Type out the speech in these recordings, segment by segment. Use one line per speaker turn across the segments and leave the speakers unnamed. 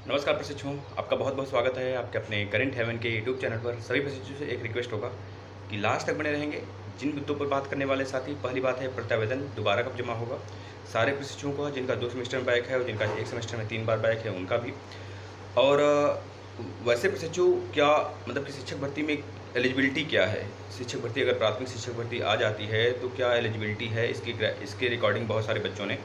नमस्कार प्रशिक्षुओं, आपका बहुत बहुत स्वागत है आपके अपने करेंट हेवन के यूट्यूब चैनल पर। सभी प्रशिक्षुओं से एक रिक्वेस्ट होगा कि लास्ट तक बने रहेंगे। जिन मुद्दों पर बात करने वाले साथी, पहली बात है प्रत्यावेदन दोबारा कब जमा होगा। सारे प्रशिक्षुओं को, जिनका 2 सेमेस्टर में बैक है और जिनका 1 सेमेस्टर में 3 बार बैक है, उनका भी। और वैसे प्रशिक्षु क्या मतलब कि शिक्षक भर्ती में एलिजिबिलिटी क्या है। शिक्षक भर्ती, अगर प्राथमिक शिक्षक भर्ती आ जाती है तो क्या एलिजिबिलिटी है, इसके रिकॉर्डिंग बहुत सारे बच्चों ने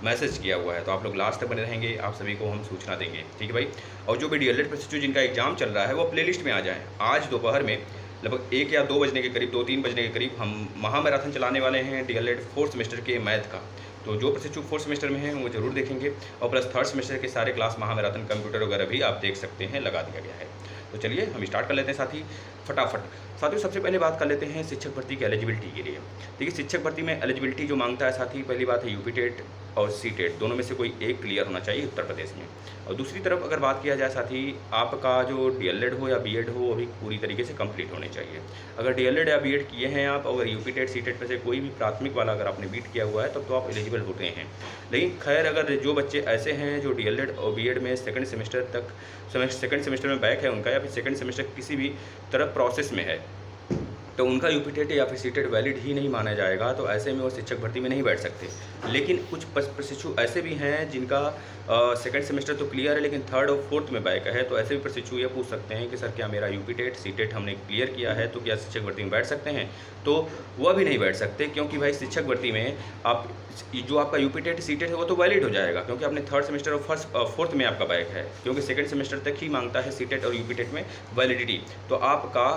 मैसेज किया हुआ है। तो आप लोग लास्ट तक बने रहेंगे, आप सभी को हम सूचना देंगे, ठीक है भाई। और जो भी डीएलएड प्रशिक्षु जिनका एग्जाम चल रहा है वो प्लेलिस्ट में आ जाएँ। आज दोपहर में लगभग 1 या 2 बजने के करीब, 2-3 बजने के करीब हम महामैराथन चलाने वाले हैं डीएलएड 4th सेमेस्टर के मैथ का। तो जो प्रशिक्षु 4th सेमेस्टर में हैं वो जरूर देखेंगे, और प्लस 3rd सेमेस्टर के सारे क्लास महामैराथन कंप्यूटर वगैरह भी आप देख सकते हैं, लगा दिया गया है। तो चलिए हम स्टार्ट कर लेते हैं साथी फटाफट। साथियों, सबसे पहले बात कर लेते हैं शिक्षक भर्ती की एलिजिबिलिटी के लिए। देखिए, शिक्षक भर्ती में एलिजिबिलिटी जो मांगता है साथी, पहली बात है यूपी टेट और सी टेट, दोनों में से कोई एक क्लियर होना चाहिए उत्तर प्रदेश में। और दूसरी तरफ अगर बात किया जाए साथी, आपका जो डीएलएड हो या बीएड हो, वो भी पूरी तरीके से कंप्लीट होने चाहिए। अगर डीएलएड या बीएड किए हैं आप, अगर यूपी टेट सी टेट में से कोई भी प्राथमिक वाला अगर आपने बीट किया हुआ है तब तो आप एलिजिबल होते हैं। लेकिन खैर, अगर जो बच्चे ऐसे हैं जो डीएलएड और बीएड में सेकंड सेमेस्टर में बैक है उनका, या फिर सेकंड सेमेस्टर किसी भी तरह प्रोसेस में है, तो उनका यूपी टेट या फिर सी टेट वैलिड ही नहीं माना जाएगा। तो ऐसे में वो शिक्षक भर्ती में नहीं बैठ सकते। लेकिन कुछ प्रशिक्षु ऐसे भी हैं जिनका सेकंड सेमेस्टर तो क्लियर है लेकिन 3rd और 4th में बैक है। तो ऐसे भी प्रशिक्षु ये पूछ सकते हैं कि सर, क्या मेरा यूपी टेट सी टेट हमने क्लियर किया है तो क्या शिक्षक भर्ती में बैठ सकते हैं। तो वह भी नहीं बैठ सकते, क्योंकि भाई शिक्षक भर्ती में आप जो आपका यूपी टेट सी टेट है वो तो वैलिड हो जाएगा, क्योंकि आपने 3rd सेमेस्टर और 4th में आपका बैक है, क्योंकि सेकंड सेमेस्टर तक ही मांगता है सी टेट और यूपी टेट में वैलिडिटी। तो आपका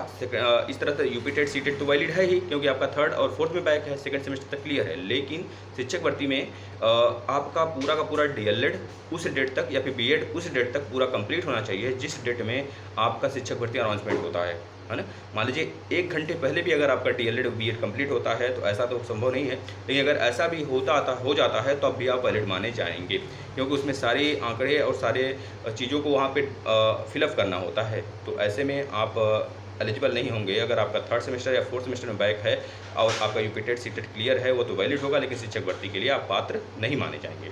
इस तरह से यूपी टेट सी टेट तो वैलिड है ही, क्योंकि आपका 3rd और 4th में बैक है, सेकंड सेमेस्टर तक क्लियर है। लेकिन शिक्षक भर्ती में आपका पूरा का पूरा डीएलएड उस डेट तक या फिर बीएड उस डेट तक पूरा कंप्लीट होना चाहिए जिस डेट में आपका शिक्षक भर्ती अनाउंसमेंट होता है ना। मान लीजिए 1 घंटे पहले भी अगर आपका डीएलएड और बीएड कंप्लीट होता है तो ऐसा तो संभव नहीं है, लेकिन अगर ऐसा भी हो जाता है तो अब भी आप वैलिड माने जाएंगे, क्योंकि उसमें सारे आंकड़े और सारे चीज़ों को वहाँ पे फिलअप करना होता है। तो ऐसे में आप एलिजिबल नहीं होंगे। अगर आपका 3rd सेमेस्टर या 4th सेमेस्टर में बैक है और आपका UP TET C TET clear है, वो तो वैलिड होगा, लेकिन शिक्षक भर्ती के लिए आप पात्र नहीं माने जाएंगे।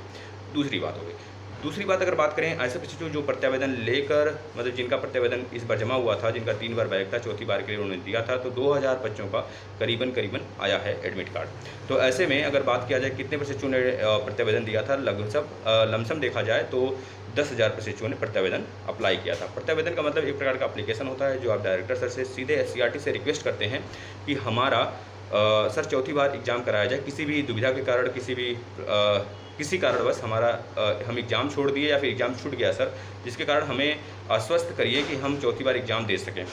दूसरी बात अगर बात करें ऐसे प्रशिक्षु जो प्रत्यावेदन लेकर, मतलब जिनका प्रत्यावेदन इस बार जमा हुआ था, जिनका 3 बार बैक था, चौथी बार के लिए उन्होंने दिया था, तो 2000 बच्चों का करीबन आया है एडमिट कार्ड। तो ऐसे में अगर बात किया जाए कितने प्रशिक्षुओं ने प्रत्यावेदन दिया था, लगभग लमसम देखा जाए तो 10,000 प्रशिक्षुओं ने प्रत्यावेदन अप्लाई किया था। प्रत्यावेदन का मतलब एक प्रकार का एप्लीकेशन होता है जो आप डायरेक्टर सर से सीधे एससीईआरटी से रिक्वेस्ट करते हैं कि हमारा सर चौथी बार एग्ज़ाम कराया जाए, किसी भी दुविधा के कारण, किसी कारणवश हमारा हम एग्ज़ाम छोड़ दिए या फिर एग्ज़ाम छूट गया सर, जिसके कारण हमें आश्वस्त करिए कि हम चौथी बार एग्ज़ाम दे सकें।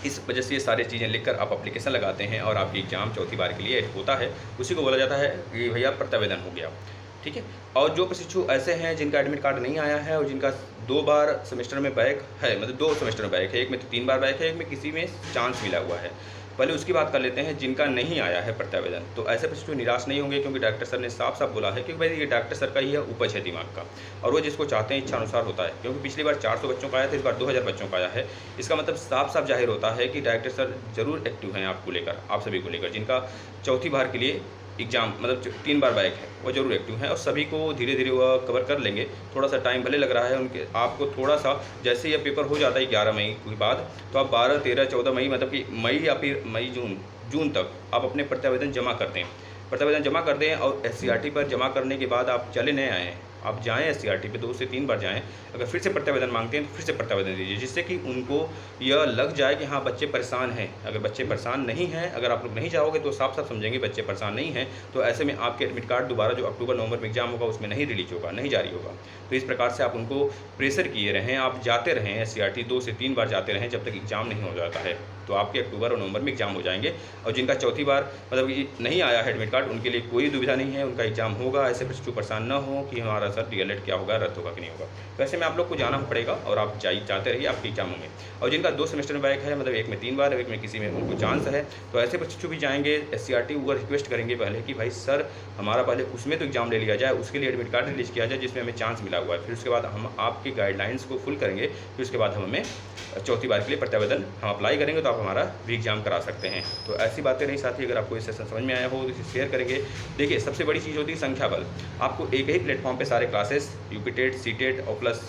इस वजह से ये सारी चीज़ें लिखकर आप एप्लीकेशन लगाते हैं और आपकी एग्ज़ाम चौथी बार के लिए होता है, उसी को बोला जाता है कि भैया प्रत्यावेदन हो गया, ठीक है। और जो प्रशिक्षु ऐसे हैं जिनका एडमिट कार्ड नहीं आया है और जिनका 2 बार सेमेस्टर में बैक है, मतलब 2 सेमेस्टर में बैक है, एक में तो 3 बार बैक है, एक में किसी में चांस मिला हुआ है, पहले उसकी बात कर लेते हैं जिनका नहीं आया है प्रत्यावेदन। तो ऐसे प्रशिक्षु निराश नहीं होंगे, क्योंकि डॉक्टर सर ने साफ साफ बोला है कि भाई ये डॉक्टर सर का ही है उपज है दिमाग का, और वो जिसको चाहते हैं इच्छा अनुसार होता है। क्योंकि पिछली बार 400 बच्चों का आया था, इस बार 2000 बच्चों का आया है। इसका मतलब साफ साफ जाहिर होता है कि डॉक्टर सर जरूर एक्टिव हैं आपको लेकर, आप सभी को लेकर। जिनका चौथी बार के लिए एग्ज़ाम मतलब 3 बार बैक है, वो जरूर एक्टिव हैं और सभी को धीरे धीरे वह कवर कर लेंगे। थोड़ा सा टाइम भले लग रहा है उनके, आपको थोड़ा सा, जैसे ये पेपर हो जाता है 11 मई के बाद, तो आप 12, 13, 14 मई, मतलब कि मई या फिर मई जून तक आप अपने प्रत्यावेदन जमा कर दें। और एससीईआरटी पर जमा करने के बाद आप चले नहीं आएँ, आप जाएँ एससीईआरटी पे 2 से 3 बार जाएँ। अगर फिर से प्रत्यावेदन मांगते हैं तो फिर से प्रत्यावेदन दीजिए, जिससे कि उनको यह लग जाए कि हाँ बच्चे परेशान हैं। अगर बच्चे परेशान नहीं हैं, अगर आप लोग नहीं जाओगे तो साफ साफ समझेंगे बच्चे परेशान नहीं हैं, तो ऐसे में आपके एडमिट कार्ड दोबारा जो अक्टूबर नवंबर में एग्जाम होगा उसमें नहीं रिलीज होगा, नहीं जारी होगा। तो इस प्रकार से आप उनको प्रेशर किए रहें, आप जाते रहें एससीईआरटी 2 से 3 बार जाते रहें जब तक एग्जाम नहीं हो जाता है। तो आपके अक्टूबर और नवंबर में एग्जाम हो जाएंगे। और जिनका चौथी बार मतलब ये नहीं आया है एडमिट कार्ड, उनके लिए कोई दुविधा नहीं है, उनका एग्जाम होगा। ऐसे प्रशिक्षु परेशान न हो कि हमारा सर डीएलएड क्या होगा, रद्द होगा कि नहीं होगा। तो ऐसे में आप लोग को जाना पड़ेगा और आप जाते रहिए, आपके एग्जाम होंगे। और जिनका 2 सेमेस्टर में बैक है, मतलब एक में 3 बार एक में किसी में उनको चांस है, तो ऐसे प्रशिक्षु भी जाएंगे एससीईआरटी, वो रिक्वेस्ट करेंगे पहले कि भाई सर हमारा पहले उसमें तो एग्जाम ले लिया जाए, उसके लिए एडमिट कार्ड रिलीज किया जाए जिसमें हमें चांस मिला हुआ है। फिर उसके बाद हम आपकी गाइडलाइंस को फुल करेंगे, फिर उसके बाद हम हमें चौथी बार के लिए प्रत्यावेदन हम अप्लाई करेंगे, तो आप हमारा भी एग्जाम करा सकते हैं। तो ऐसी बातें नहीं साथी, अगर आपको ये सेशन समझ में आया हो तो इसे शेयर करेंगे। देखिए, सबसे बड़ी चीज़ होती है संख्या बल। आपको एक ही प्लेटफॉर्म पे सारे classes UP TET, C TET और प्लस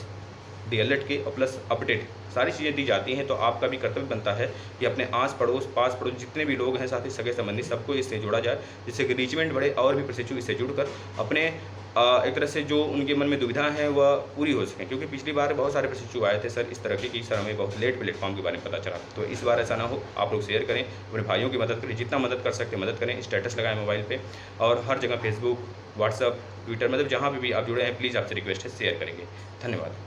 दी अलर्ट के और प्लस अपडेट सारी चीज़ें दी जाती हैं। तो आपका भी कर्तव्य बनता है कि अपने आस पड़ोस, पास पड़ोस जितने भी लोग हैं, साथी, सगे संबंधी, सबको इससे जोड़ा जाए, जिससे कि रीचमेंट बढ़े और भी प्रशिक्षु इससे जुड़कर अपने एक तरह से जो उनके मन में दुविधा है वह पूरी हो सकें। क्योंकि पिछली बार बहुत सारे प्रशिक्षु आए थे सर इस तरह के कि सर हमें बहुत लेट प्लेटफॉर्म के बारे में पता चला। तो इस बार ऐसा ना हो, आप लोग शेयर करें, अपने भाइयों की मदद करें, जितना मदद कर सकते मदद करें, स्टेटस लगाएं मोबाइल पे और हर जगह फेसबुक, व्हाट्सअप, ट्विटर, मतलब जहाँ पे भी आप जुड़े हैं, प्लीज़ आपसे रिक्वेस्ट है शेयर करेंगे। धन्यवाद।